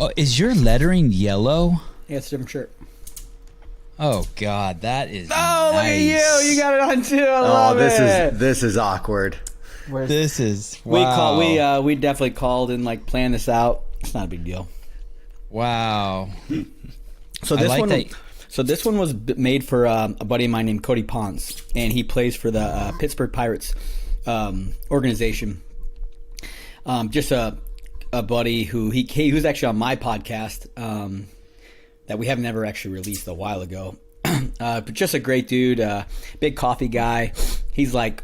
Oh, is your lettering yellow? Yeah, it's a different shirt. Oh God, that is. Oh, nice. look at you! You got it on too. I love it. This is awkward. This is wow. We definitely called and like planned this out. It's not a big deal. Wow. So this one was made for a buddy of mine named Cody Ponce, and he plays for the Pittsburgh Pirates organization. Just a buddy who he was actually on my podcast that we have never actually released a while ago. But just a great dude, big coffee guy. He's like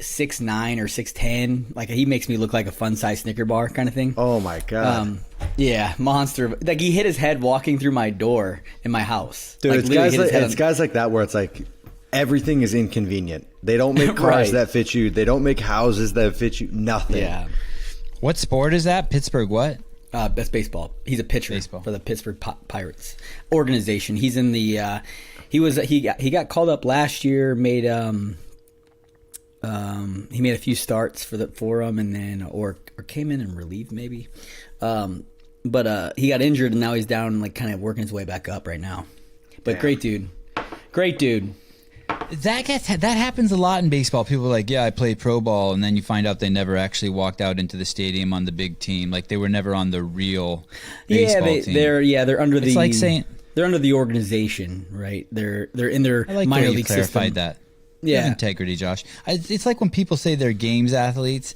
6'9" or 6'10". Like he makes me look like a fun size Snicker bar kind of thing. Oh my God. Yeah, monster. Like he hit his head walking through my door in my house. Dude, like, it's guys like that where it's like everything is inconvenient. They don't make cars that fit you. They don't make houses that fit you. Nothing. Yeah. What sport is that? Pittsburgh what? That's baseball. He's a pitcher for the Pittsburgh Pirates organization. He's in the he got called up last year, made he made a few starts for them and then or came in and relieved maybe. But he got injured and now he's down like kind of working his way back up right now. But damn. Great dude. Great dude. That happens a lot in baseball. People are like, yeah, I played pro ball, and then you find out they never actually walked out into the stadium on the big team. Like they were never on the real baseball team. They're under it's like saying they're under the organization, right? They're in their minor league system. That. Yeah, you have integrity, Josh. It's like when people say they're games athletes,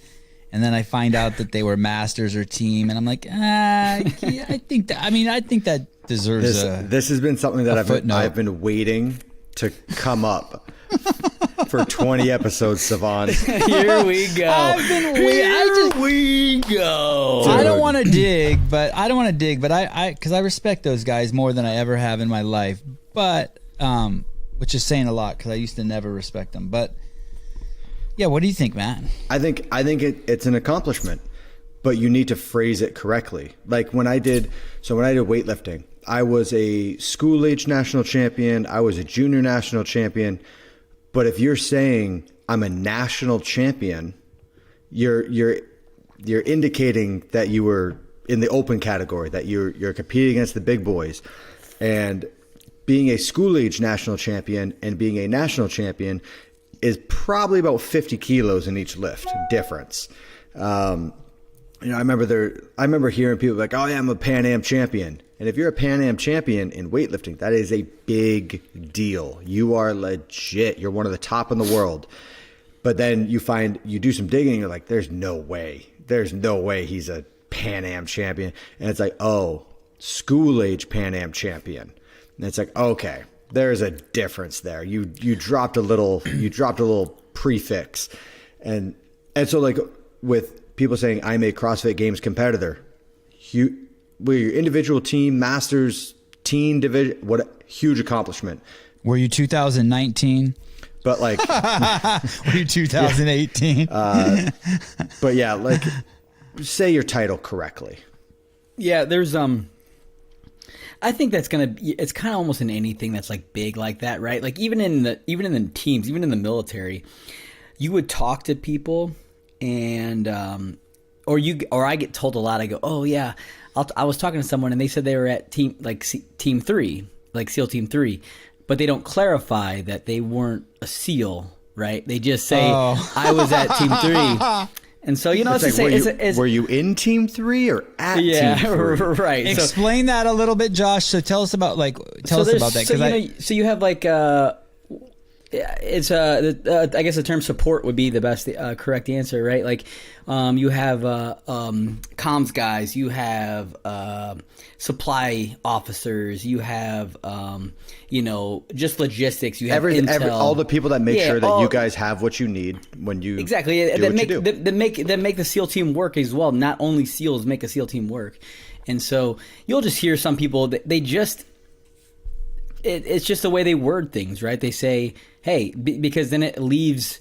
and then I find out that they were masters or team, and I'm like, yeah, I think that deserves this has been something that I've been waiting to come up for 20 episodes, Sevan. Here we go. Here we go. I don't want to dig, but because I respect those guys more than I ever have in my life. But which is saying a lot because I used to never respect them. But yeah, what do you think, Matt? I think it's an accomplishment, but you need to phrase it correctly. Like when I did weightlifting, I was a school-age national champion. I was a junior national champion. But if you're saying I'm a national champion, you're indicating that you were in the open category, that you're competing against the big boys. And being a school-age national champion and being a national champion is probably about 50 kilos in each lift difference. I remember hearing people like, "Oh yeah, I'm a Pan Am champion." And if you're a Pan Am champion in weightlifting, that is a big deal. You are legit. You're one of the top in the world. But then you do some digging, and you're like, there's no way he's a Pan Am champion. And it's like, oh, school-age Pan Am champion. And it's like, okay, there's a difference there. You dropped a little prefix. And so like with people saying I'm a CrossFit Games competitor, were your individual team, masters, teen division, what a huge accomplishment. Were you 2019? But like, were you 2018? But yeah, like say your title correctly. Yeah, there's I think it's kind of almost in anything that's like big like that, right? Like even in the teams, even in the military, you would talk to people and or I get told a lot. I go, oh yeah, I was talking to someone and they said they were at team 3, like SEAL Team 3, but they don't clarify that they weren't a SEAL, right? They just say I was at Team 3. And so, were you in Team 3 or at Team 3? Right. Explain that a little bit, Josh. So tell us about that. So you have like it's I guess the term support would be the best correct answer, right? Like you have comms guys, you have supply officers, you have just logistics, you have intel. All the people that make sure that you guys have what you need when you exactly do what you do. That make the SEAL team work as well. Not only SEALs make a SEAL team work, and so you'll just hear some people that they just. It's just the way they word things, right? They say, "Hey," because then it leaves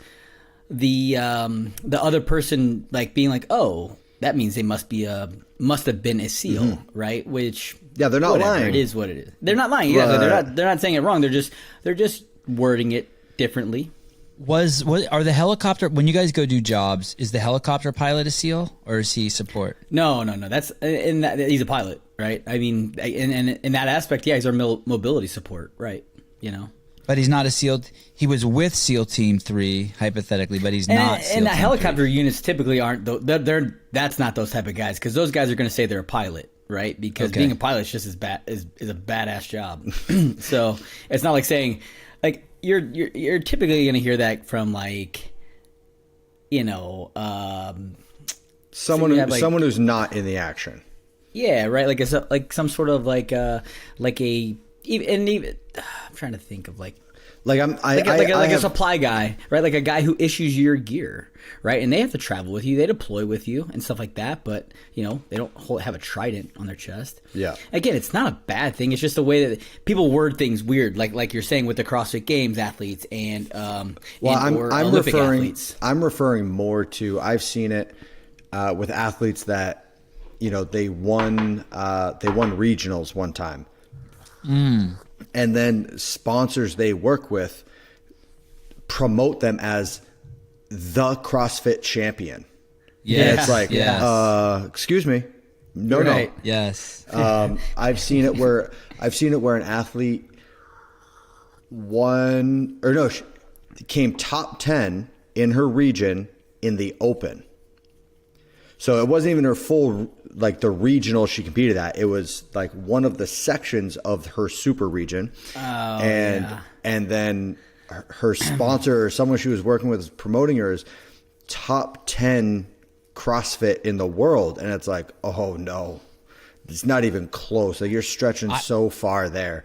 the other person like being like, "Oh, that means they must have been a SEAL," right? Which they're not lying. It is what it is. They're not lying. Yeah, they're not saying it wrong. They're just wording it differently. Are the helicopter, when you guys go do jobs, is the helicopter pilot a SEAL or is he support? No. That's he's a pilot. right? I mean, and in that aspect, yeah, he's our mobility support, right? You know. But he's not a SEAL. He was with SEAL Team 3, hypothetically, but he's not SEAL And the Team helicopter 3. units typically aren't. That's not those type of guys, because those guys are going to say they're a pilot, right? Because being a pilot is just as bad is a badass job. So it's not like saying, like you're typically going to hear that from like, you know, someone who's not in the action. Yeah, right. Like some sort of like a. I'm trying to think of like a supply guy, right? Like a guy who issues your gear, right? And they have to travel with you, they deploy with you, and stuff like that. But you know, they don't have a trident on their chest. Yeah. Again, it's not a bad thing. It's just the way that people word things weird, like you're saying with the CrossFit Games athletes and Olympic athletes. I'm referring more to, I've seen it with athletes that, you know, they won regionals one time. And then sponsors they work with promote them as the CrossFit champion. Yeah, and it's like, excuse me, no. Yes. I've seen it where an athlete came top 10 in her region in the open. So it wasn't even her full, like the regional she competed at. It was like one of the sections of her super region. And then her sponsor or someone she was working with was promoting her as top 10 CrossFit in the world. And it's like, oh no, it's not even close. Like you're stretching so far there.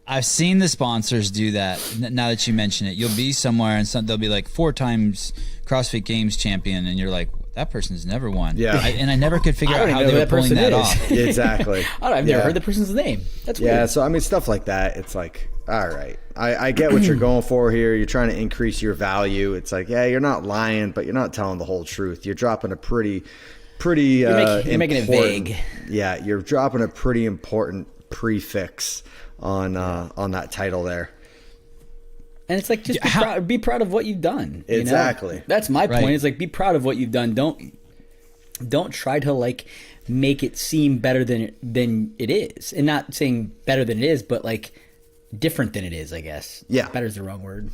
I've seen the sponsors do that. Now that you mention it, you'll be somewhere and they'll be like 4 times CrossFit Games champion, and you're like, that person's never won. Yeah, and I never could figure out how they were pulling that off. Exactly. I've never heard the person's name. That's weird. Yeah. So I mean, stuff like that. It's like, all right, I get what you're going for here. You're trying to increase your value. It's like, yeah, you're not lying, but you're not telling the whole truth. You're dropping a pretty. You're making it vague. Yeah, you're dropping a pretty important prefix on that title there. And it's like, just be proud of what you've done. Exactly. You know? That's my point. It's like, be proud of what you've done. Don't try to like make it seem better than it is. And not saying better than it is, but like different than it is, I guess. Yeah. Better is the wrong word.